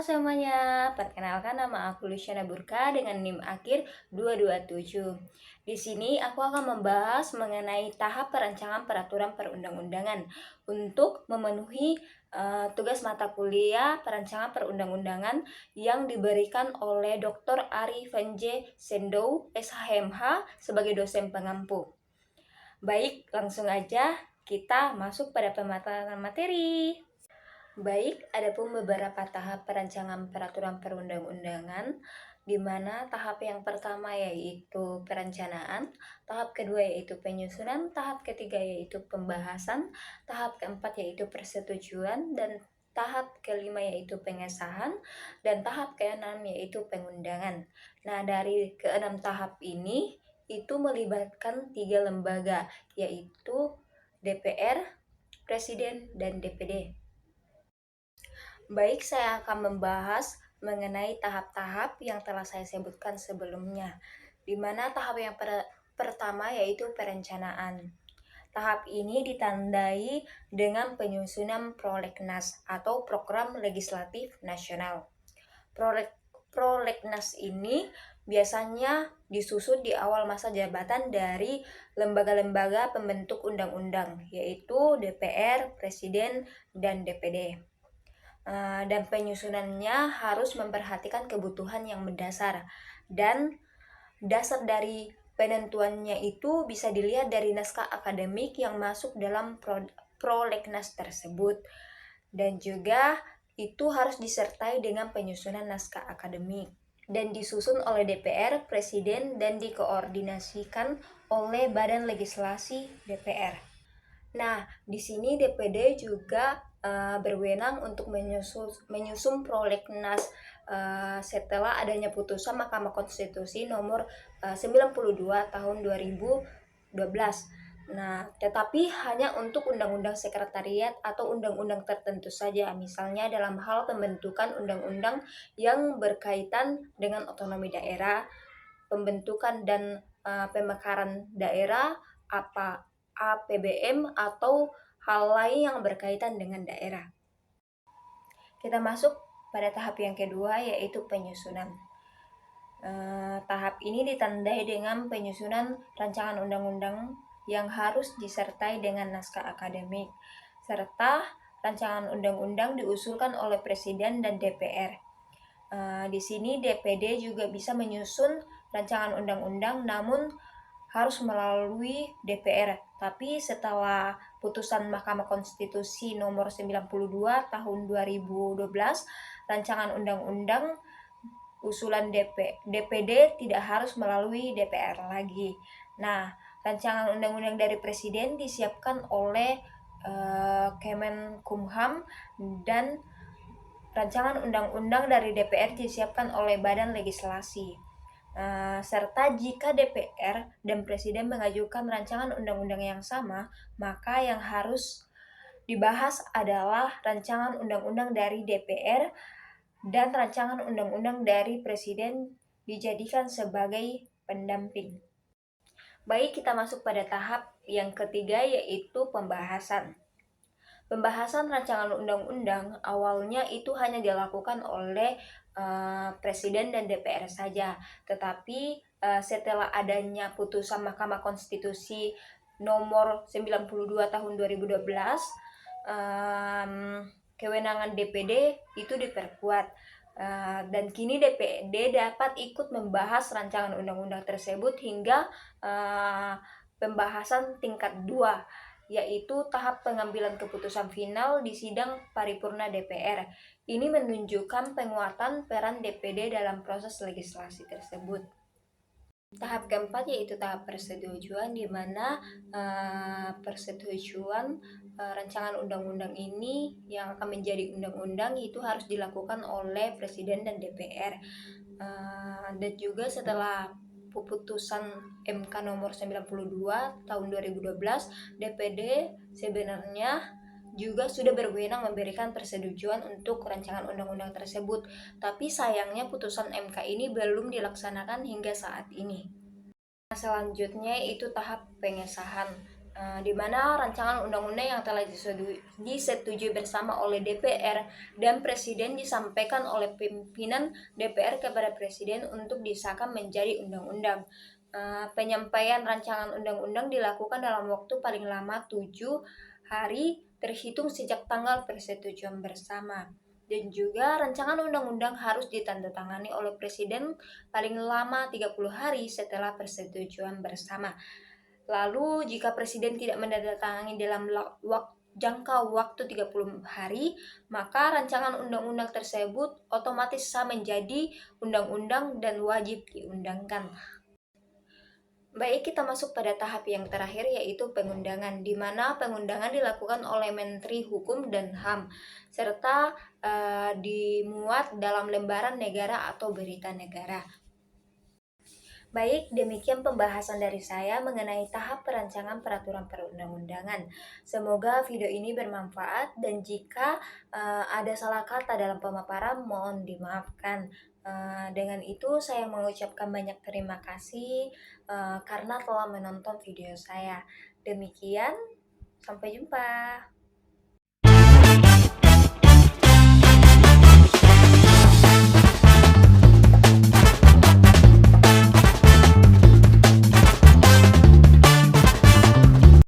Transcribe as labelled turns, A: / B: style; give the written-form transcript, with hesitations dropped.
A: semuanya, perkenalkan nama aku Luciana Burka dengan NIM akhir 227. Di sini aku akan membahas mengenai tahap perancangan peraturan perundang-undangan untuk memenuhi tugas mata kuliah perancangan perundang-undangan yang diberikan oleh Dr. Ari Venje Sendou, SHMH, sebagai dosen pengampu. Baik, langsung aja kita masuk pada pemaparan materi. Baik, adapun beberapa tahap perancangan peraturan perundang-undangan, di mana tahap yang pertama yaitu perencanaan, tahap kedua yaitu penyusunan, tahap ketiga yaitu pembahasan, tahap keempat yaitu persetujuan, dan tahap kelima yaitu pengesahan, dan tahap keenam yaitu pengundangan. Nah, dari keenam tahap ini, itu melibatkan 3 lembaga, yaitu DPR, Presiden, dan DPD. Baik, saya akan membahas mengenai tahap-tahap yang telah saya sebutkan sebelumnya, di mana tahap yang pertama yaitu perencanaan. Tahap ini ditandai dengan penyusunan prolegnas atau program legislatif nasional. Prolegnas ini biasanya disusun di awal masa jabatan dari lembaga-lembaga pembentuk undang-undang, yaitu DPR, Presiden, dan DPD. Dan penyusunannya harus memperhatikan kebutuhan yang mendasar, dan dasar dari penentuannya itu bisa dilihat dari naskah akademik yang masuk dalam prolegnas tersebut, dan juga itu harus disertai dengan penyusunan naskah akademik dan disusun oleh DPR, Presiden, dan dikoordinasikan oleh Badan Legislasi DPR. Nah, di sini DPD juga berwenang untuk menyusun prolegnas setelah adanya putusan Mahkamah Konstitusi nomor 92 tahun 2012. Nah, tetapi hanya untuk undang-undang sekretariat atau undang-undang tertentu saja, misalnya dalam hal pembentukan undang-undang yang berkaitan dengan otonomi daerah, pembentukan dan pemekaran daerah, APBM, atau hal lain yang berkaitan dengan daerah. Kita masuk pada tahap yang kedua, yaitu penyusunan. Tahap ini ditandai dengan penyusunan rancangan undang-undang yang harus disertai dengan naskah akademik, serta rancangan undang-undang diusulkan oleh Presiden dan DPR. Di sini DPD juga bisa menyusun rancangan undang-undang, namun harus melalui DPR. Tapi setelah putusan Mahkamah Konstitusi nomor 92 tahun 2012, rancangan undang-undang usulan DPD tidak harus melalui DPR lagi. Nah, rancangan undang-undang dari Presiden disiapkan oleh Kemenkumham, dan rancangan undang-undang dari DPR disiapkan oleh Badan Legislasi. Serta jika DPR dan Presiden mengajukan rancangan undang-undang yang sama, maka yang harus dibahas adalah rancangan undang-undang dari DPR dan rancangan undang-undang dari Presiden dijadikan sebagai pendamping. Baik, kita masuk pada tahap yang ketiga, yaitu pembahasan. Pembahasan rancangan undang-undang awalnya itu hanya dilakukan oleh Presiden dan DPR saja, tetapi setelah adanya putusan Mahkamah Konstitusi nomor 92 tahun 2012, kewenangan DPD itu diperkuat, dan kini DPD dapat ikut membahas rancangan undang-undang tersebut hingga pembahasan tingkat 2, yaitu tahap pengambilan keputusan final di sidang paripurna DPR. Ini menunjukkan penguatan peran DPD dalam proses legislasi tersebut. Tahap keempat yaitu tahap persetujuan, di mana persetujuan rancangan undang-undang ini yang akan menjadi undang-undang itu harus dilakukan oleh Presiden dan DPR. Dan juga setelah putusan MK nomor 92 tahun 2012, DPD sebenarnya juga sudah berwenang memberikan persetujuan untuk rancangan undang-undang tersebut, tapi sayangnya putusan MK ini belum dilaksanakan hingga saat ini. Selanjutnya itu tahap pengesahan. di mana rancangan undang-undang yang telah disetujui bersama oleh DPR dan Presiden disampaikan oleh pimpinan DPR kepada Presiden untuk disahkan menjadi undang-undang. Penyampaian rancangan undang-undang dilakukan dalam waktu paling lama 7 hari terhitung sejak tanggal persetujuan bersama. Dan juga rancangan undang-undang harus ditandatangani oleh Presiden paling lama 30 hari setelah persetujuan bersama. Lalu jika Presiden tidak menandatangani dalam jangka waktu 30 hari, maka rancangan undang-undang tersebut otomatis sah menjadi undang-undang dan wajib diundangkan. Baik, kita masuk pada tahap yang terakhir, yaitu pengundangan, di mana pengundangan dilakukan oleh Menteri Hukum dan HAM, serta dimuat dalam lembaran negara atau berita negara. Baik, demikian pembahasan dari saya mengenai tahap perancangan peraturan perundang-undangan. Semoga video ini bermanfaat, dan jika ada salah kata dalam pemaparan, mohon dimaafkan. Dengan itu saya mengucapkan banyak terima kasih karena telah menonton video saya. Demikian, sampai jumpa.